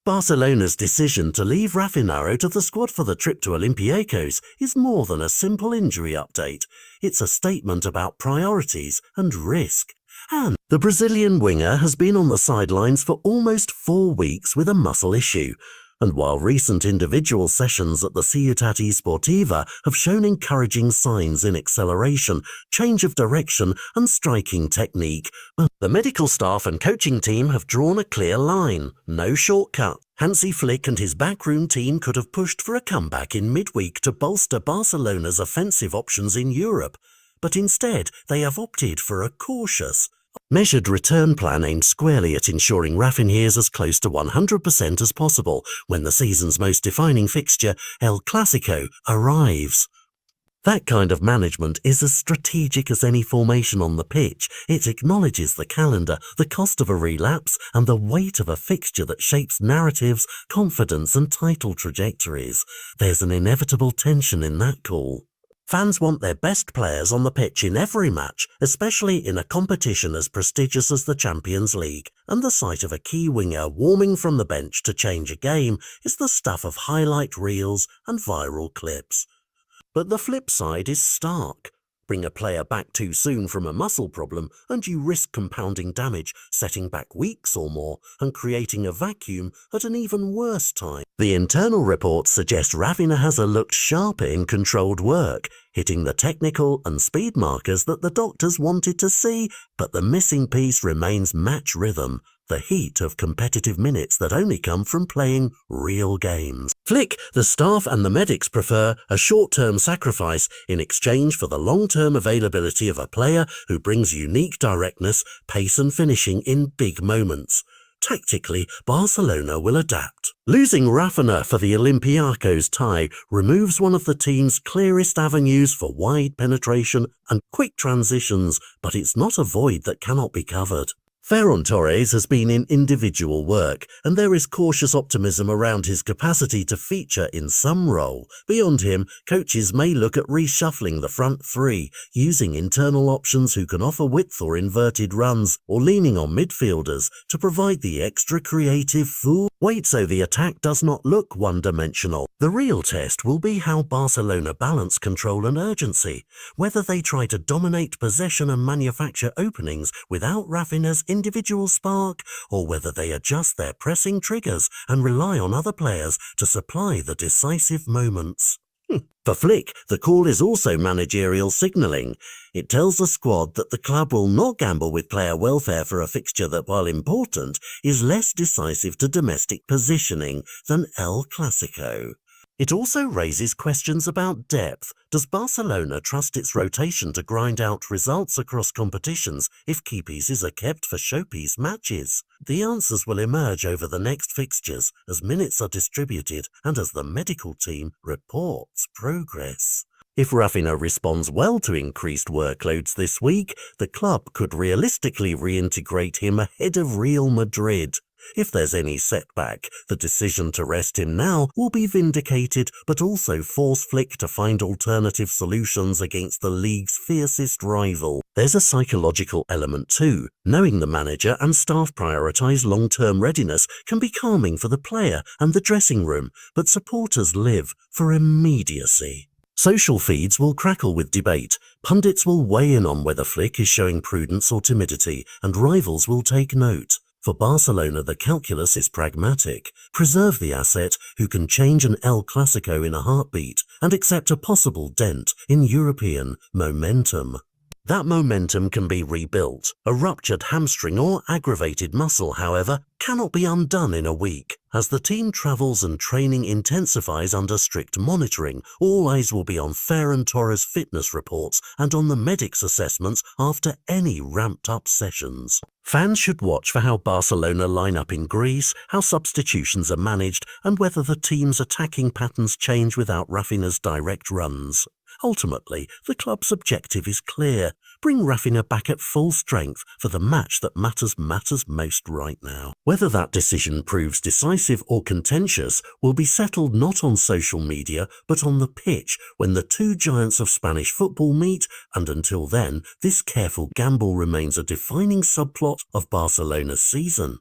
Barcelona's decision to leave Raphinha out of the squad for the trip to Olympiacos is more than a simple injury update. It's a statement about priorities and risk. And the Brazilian winger has been on the sidelines for almost 4 weeks with a muscle issue. And while recent individual sessions at the Ciutat Esportiva have shown encouraging signs in acceleration, change of direction and striking technique, the medical staff and coaching team have drawn a clear line. No shortcut. Hansi Flick and his backroom team could have pushed for a comeback in midweek to bolster Barcelona's offensive options in Europe, but instead they have opted for a cautious, measured return plan aimed squarely at ensuring Raphinha is as close to 100% as possible when the season's most defining fixture, El Clásico, arrives. That kind of management is as strategic as any formation on the pitch. It acknowledges the calendar, the cost of a relapse, and the weight of a fixture that shapes narratives, confidence, and title trajectories. There's an inevitable tension in that call. Fans want their best players on the pitch in every match, especially in a competition as prestigious as the Champions League, and the sight of a key winger warming from the bench to change a game is the stuff of highlight reels and viral clips. But the flip side is stark. Bring a player back too soon from a muscle problem and you risk compounding damage, setting back weeks or more, and creating a vacuum at an even worse time. The internal reports suggest Raphinha has looked sharper in controlled work, hitting the technical and speed markers that the doctors wanted to see, but the missing piece remains match rhythm, the heat of competitive minutes that only come from playing real games. Flick, the staff and the medics prefer a short-term sacrifice in exchange for the long-term availability of a player who brings unique directness, pace and finishing in big moments. Tactically, Barcelona will adapt. Losing Raphinha for the Olympiacos tie removes one of the team's clearest avenues for wide penetration and quick transitions, but it's not a void that cannot be covered. Ferran Torres has been in individual work, and there is cautious optimism around his capacity to feature in some role. Beyond him, coaches may look at reshuffling the front three, using internal options who can offer width or inverted runs, or leaning on midfielders to provide the extra creative weight so the attack does not look one-dimensional. The real test will be how Barcelona balance control and urgency, whether they try to dominate possession and manufacture openings without Raphinha's individual spark, or whether they adjust their pressing triggers and rely on other players to supply the decisive moments. For Flick, the call is also managerial signalling. It tells the squad that the club will not gamble with player welfare for a fixture that, while important, is less decisive to domestic positioning than El Clásico. It also raises questions about depth. Does Barcelona trust its rotation to grind out results across competitions if key pieces are kept for showpiece matches? The answers will emerge over the next fixtures as minutes are distributed and as the medical team reports progress. If Raphinha responds well to increased workloads this week, the club could realistically reintegrate him ahead of Real Madrid. If there's any setback, the decision to rest him now will be vindicated, but also force Flick to find alternative solutions against the league's fiercest rival. There's a psychological element too. Knowing the manager and staff prioritise long-term readiness can be calming for the player and the dressing room, but supporters live for immediacy. Social feeds will crackle with debate. Pundits will weigh in on whether Flick is showing prudence or timidity, and rivals will take note. For Barcelona, the calculus is pragmatic. Preserve the asset who can change an El Clásico in a heartbeat and accept a possible dent in European momentum. That momentum can be rebuilt. A ruptured hamstring or aggravated muscle, however, cannot be undone in a week. As the team travels and training intensifies under strict monitoring, all eyes will be on Ferran Torres' fitness reports and on the medics' assessments after any ramped-up sessions. Fans should watch for how Barcelona line up in Greece, how substitutions are managed, and whether the team's attacking patterns change without Raphinha's direct runs. Ultimately, the club's objective is clear. Bring Raphinha back at full strength for the match that matters most right now. Whether that decision proves decisive or contentious will be settled not on social media but on the pitch when the two giants of Spanish football meet, and until then, this careful gamble remains a defining subplot of Barcelona's season.